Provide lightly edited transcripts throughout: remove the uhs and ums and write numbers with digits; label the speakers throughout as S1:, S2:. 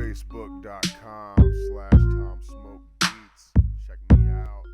S1: Facebook.com/TomSmokeBeats. Check me out.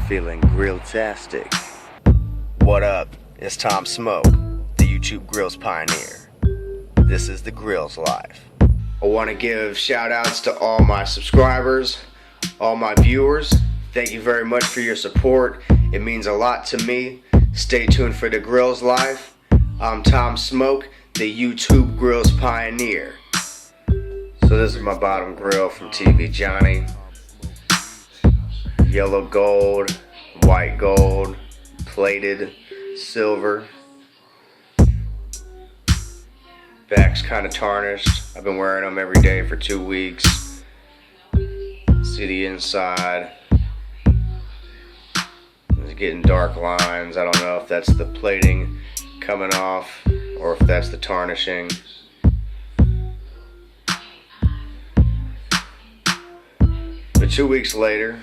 S2: Feeling grill-tastic. What up? It's Tom Smoke, the YouTube Grills pioneer. This is the GrillzLife. I want to give shout outs to all my subscribers, all my viewers. Thank you very much for your support. It means a lot to me. Stay tuned for the GrillzLife. I'm Tom Smoke, the YouTube Grills pioneer. So this is my bottom grill from TV Johnny. Yellow gold, white gold, plated, silver. Back's kind of tarnished. I've been wearing them every day for 2 weeks. See the inside. It's getting dark lines. I don't know if that's the plating coming off or if that's the tarnishing. But 2 weeks later,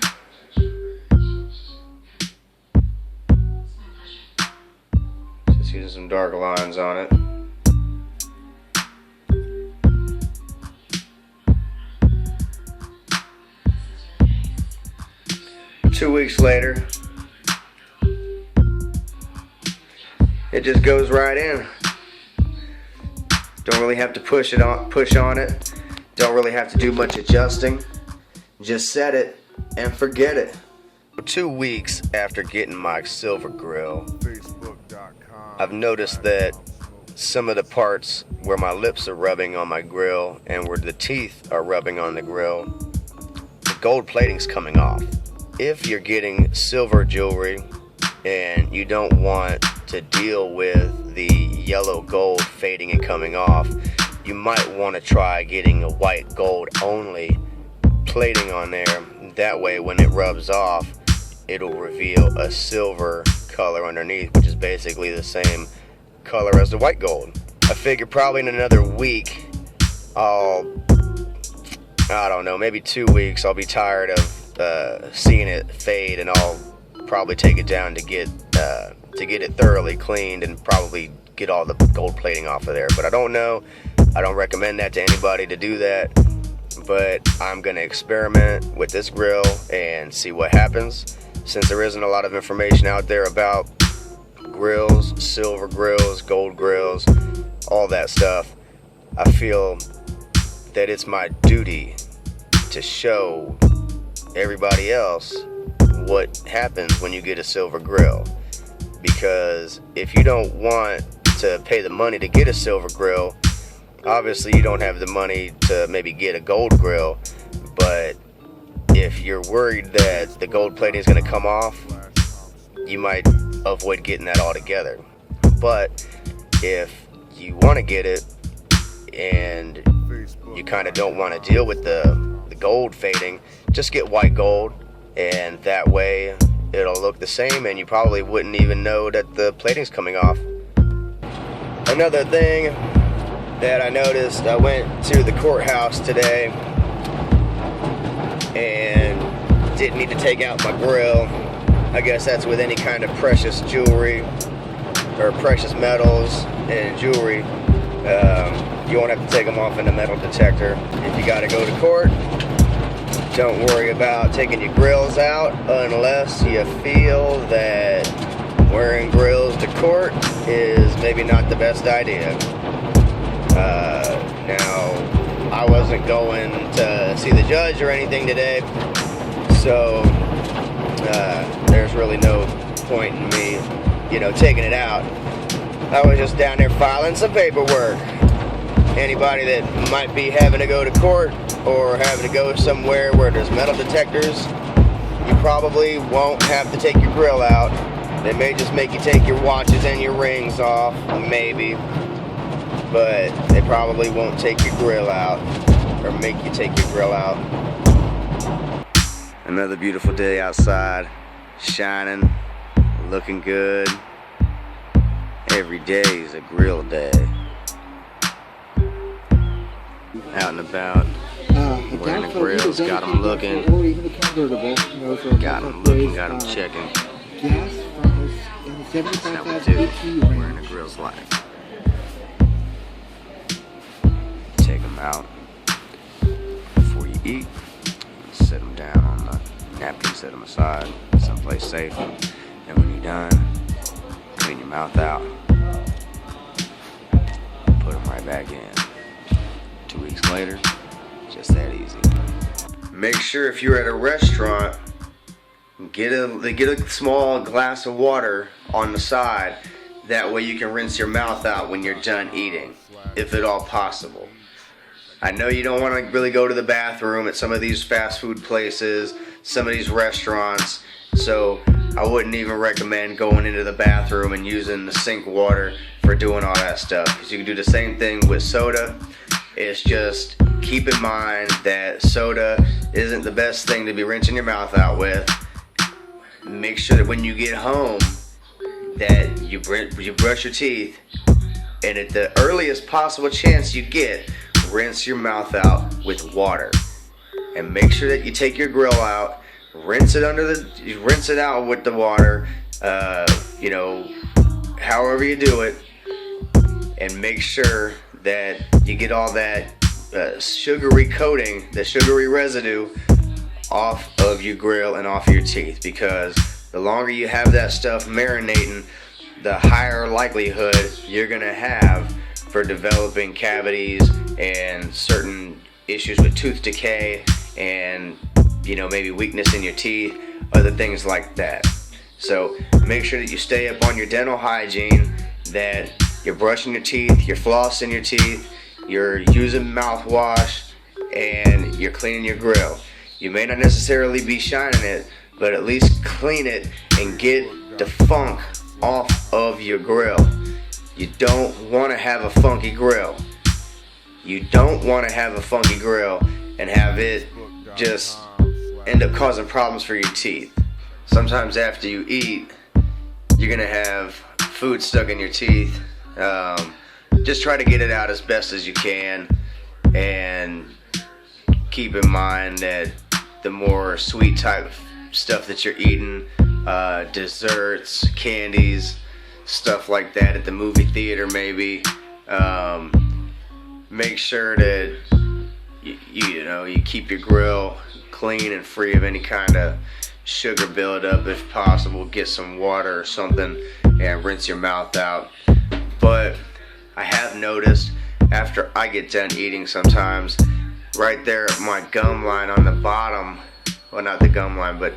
S2: using some dark lines on it. Two weeks later, it just goes right in. Don't really have to push on it. Don't really have to do much adjusting. Just set it and forget it. 2 weeks after getting my silver grill, I've noticed that some of the parts where my lips are rubbing on my grill and where the teeth are rubbing on the grill, the gold plating's coming off. If you're getting silver jewelry and you don't want to deal with the yellow gold fading and coming off, you might want to try getting a white gold only plating on there. That way when it rubs off, it'll reveal a silver color underneath, which is basically the same color as the white gold. I figure probably in another week, I don't know, maybe 2 weeks, I'll be tired of seeing it fade, and I'll probably take it down to get it thoroughly cleaned and probably get all the gold plating off of there. But I don't know. I don't recommend that to anybody to do that. But I'm gonna experiment with this grill and see what happens. Since there isn't a lot of information out there about grills, silver grills, gold grills, all that stuff, I feel that it's my duty to show everybody else what happens when you get a silver grill. Because if you don't want to pay the money to get a silver grill, obviously you don't have the money to maybe get a gold grill. But if you're worried that the gold plating is going to come off, you might avoid getting that altogether. But if you want to get it and you kind of don't want to deal with the gold fading, just get white gold, and that way it'll look the same and you probably wouldn't even know that the plating's coming off. Another thing that I noticed, I went to the courthouse today and didn't need to take out my grill. I guess that's with any kind of precious jewelry or precious metals and jewelry. You won't have to take them off in the metal detector. If you gotta go to court, don't worry about taking your grills out unless you feel that wearing grills to court is maybe not the best idea. Now, I wasn't going to see the judge or anything today, so there's really no point in me, taking it out. I was just down there filing some paperwork. Anybody that might be having to go to court or having to go somewhere where there's metal detectors, you probably won't have to take your grill out. They may just make you take your watches and your rings off, maybe. but they probably won't take your grill out or make you take your grill out. Another beautiful day outside, shining, looking good. Every day is a grill day. Out and about, wearing the grills, got them looking, got them looking, got them checking. That's how we do, wearing the GrillzLife. Take them out before you eat, set them down on the napkin, set them aside, someplace safe, and when you're done, clean your mouth out, put them right back in. 2 weeks later, just that easy. Make sure if you're at a restaurant, get a small glass of water on the side. That way you can rinse your mouth out when you're done eating, if at all possible. I know you don't want to really go to the bathroom at some of these fast food places, some of these restaurants, so I wouldn't even recommend going into the bathroom and using the sink water for doing all that stuff. Because you can do the same thing with soda. It's just keep in mind that soda isn't the best thing to be rinsing your mouth out with. Make sure that when you get home that you brush your teeth, and at the earliest possible chance you get, rinse your mouth out with water. And make sure that you take your grill out, rinse it out with the water, however you do it, and make sure that you get all that sugary coating, the sugary residue off of your grill and off your teeth, because the longer you have that stuff marinating, the higher likelihood you're gonna have for developing cavities and certain issues with tooth decay and maybe weakness in your teeth, other things like that. So make sure that you stay up on your dental hygiene, that you're brushing your teeth, you're flossing your teeth, you're using mouthwash, and you're cleaning your grill. You may not necessarily be shining it, but at least clean it and get the funk off of your grill. You don't want to have a funky grill. You don't want to have a funky grill and have it just end up causing problems for your teeth. Sometimes after you eat, you're gonna have food stuck in your teeth. Just try to get it out as best as you can, and keep in mind that the more sweet type stuff that you're eating, desserts, candies, stuff like that at the movie theater maybe, make sure that you keep your grill clean and free of any kind of sugar buildup if possible. Get some water or something and rinse your mouth out. But I have noticed after I get done eating, sometimes right there at my gum line on the bottom, well, not the gum line, but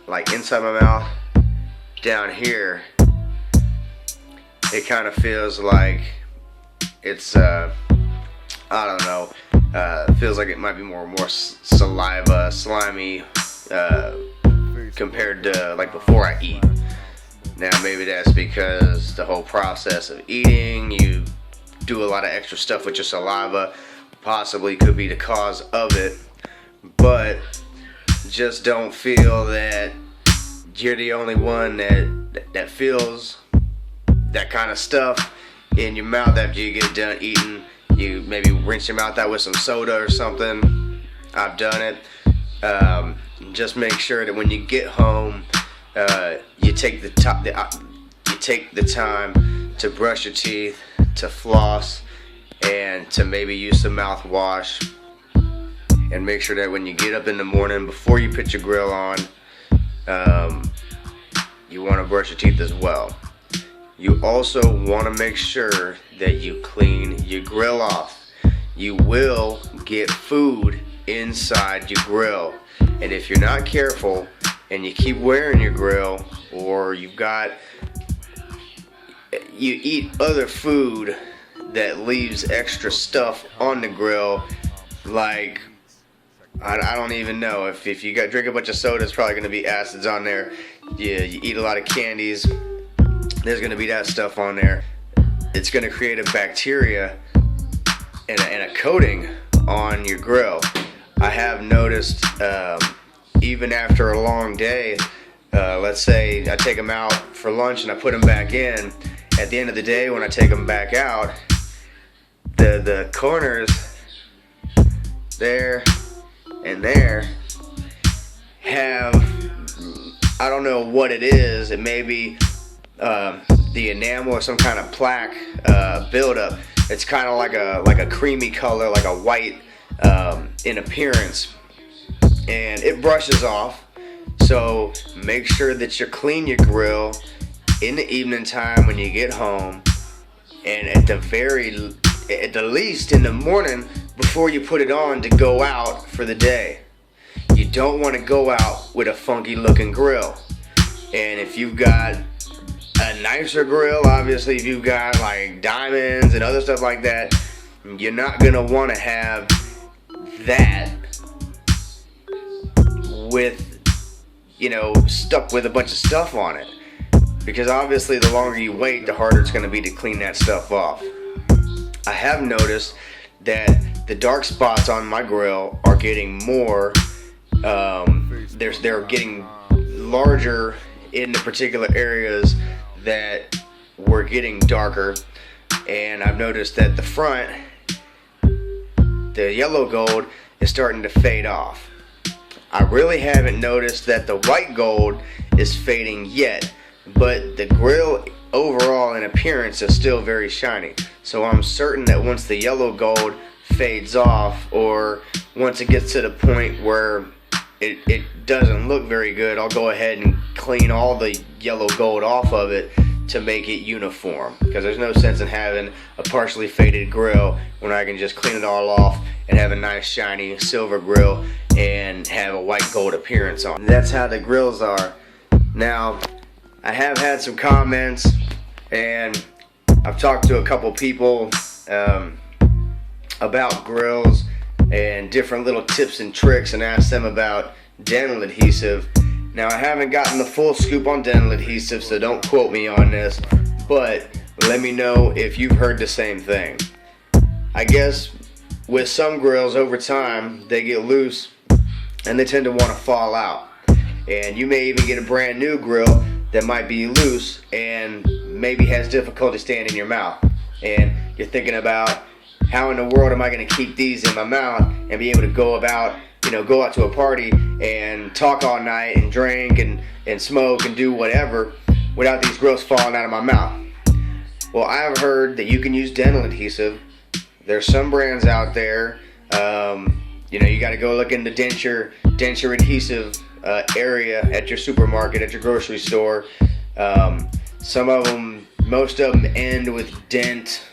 S2: like inside my mouth down here, it kind of feels like it's feels like it might be more saliva, slimy, compared to like before I eat. Now maybe that's because the whole process of eating, you do a lot of extra stuff with your saliva, possibly could be the cause of it. But just don't feel that you're the only one that feels that kind of stuff in your mouth after you get done eating. You maybe rinse your mouth out with some soda or something. I've done it. Just make sure that when you get home, you take the time to brush your teeth, to floss, and to maybe use some mouthwash. And make sure that when you get up in the morning, before you put your grill on, you want to brush your teeth as well. You also want to make sure that you clean your grill off. You will get food inside your grill, and if you're not careful and you keep wearing your grill, or you eat other food that leaves extra stuff on the grill, like I don't even know, if you drink a bunch of soda, it's probably going to be acids on there. You eat a lot of candies, there's going to be that stuff on there. it's going to create a bacteria and a coating on your grill. I have noticed even after a long day, let's say I take them out for lunch and I put them back in, at the end of the day when I take them back out, the corners there and there have, I don't know what it is, it may be the enamel or some kind of plaque buildup. It's kind of like a creamy color, like a white in appearance, and it brushes off. So make sure that you clean your grill in the evening time when you get home, and at the least in the morning before you put it on to go out for the day. You don't want to go out with a funky looking grill. And if you've got a nicer grill, obviously if you've got like diamonds and other stuff like that, you're not gonna want to have that with, you know, stuck with a bunch of stuff on it, because obviously the longer you wait, the harder it's going to be to clean that stuff off. I have noticed that the dark spots on my grill are getting more, they're getting larger in the particular areas that were getting darker, and I've noticed that the front, the yellow gold, is starting to fade off. I really haven't noticed that the white gold is fading yet, but the grill overall in appearance is still very shiny. So I'm certain that once the yellow gold fades off, or once it gets to the point where it doesn't look very good, I'll go ahead and clean all the yellow gold off of it to make it uniform, because there's no sense in having a partially faded grill when I can just clean it all off and have a nice shiny silver grill and have a white gold appearance on. That's how the grills are. Now, I have had some comments, and I've talked to a couple people about grills and different little tips and tricks, and asked them about dental adhesive. Now, I haven't gotten the full scoop on dental adhesive, so don't quote me on this, but let me know if you've heard the same thing. I guess with some grills over time, they get loose and they tend to want to fall out. And you may even get a brand new grill that might be loose and maybe has difficulty staying in your mouth. And you're thinking about, how in the world am I going to keep these in my mouth and be able to go out to a party and talk all night and drink and smoke and do whatever without these grills falling out of my mouth? Well, I have heard that you can use dental adhesive. There's some brands out there, you got to go look in the denture adhesive area at your supermarket, at your grocery store. Some of them, most of them end with dent,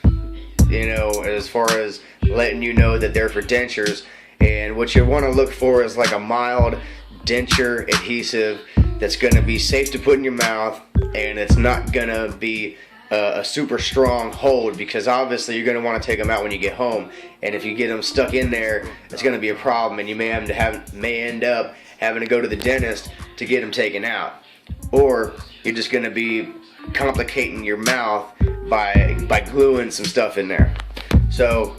S2: as far as letting you know that they're for dentures. And what you want to look for is like a mild denture adhesive that's going to be safe to put in your mouth, and it's not going to be a super strong hold, because obviously you're going to want to take them out when you get home, and if you get them stuck in there, it's going to be a problem, and you may end up having to go to the dentist to get them taken out, or you're just going to be complicating your mouth by gluing some stuff in there. So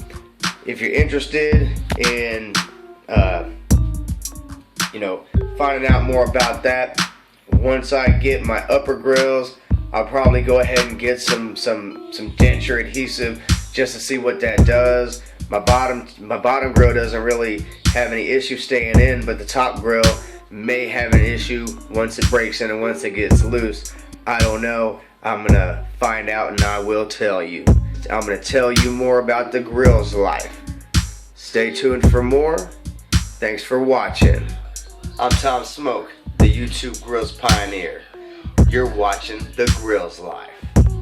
S2: if you're interested in finding out more about that, once I get my upper grills, I'll probably go ahead and get some denture adhesive just to see what that does. My bottom grill doesn't really have any issue staying in, but the top grill may have an issue once it breaks in and once it gets loose. I don't know. I'm gonna find out and I will tell you. I'm gonna tell you more about the GrillzLife. Stay tuned for more. Thanks for watching. I'm Tom Smoke, the YouTube Grills Pioneer. You're watching the GrillzLife.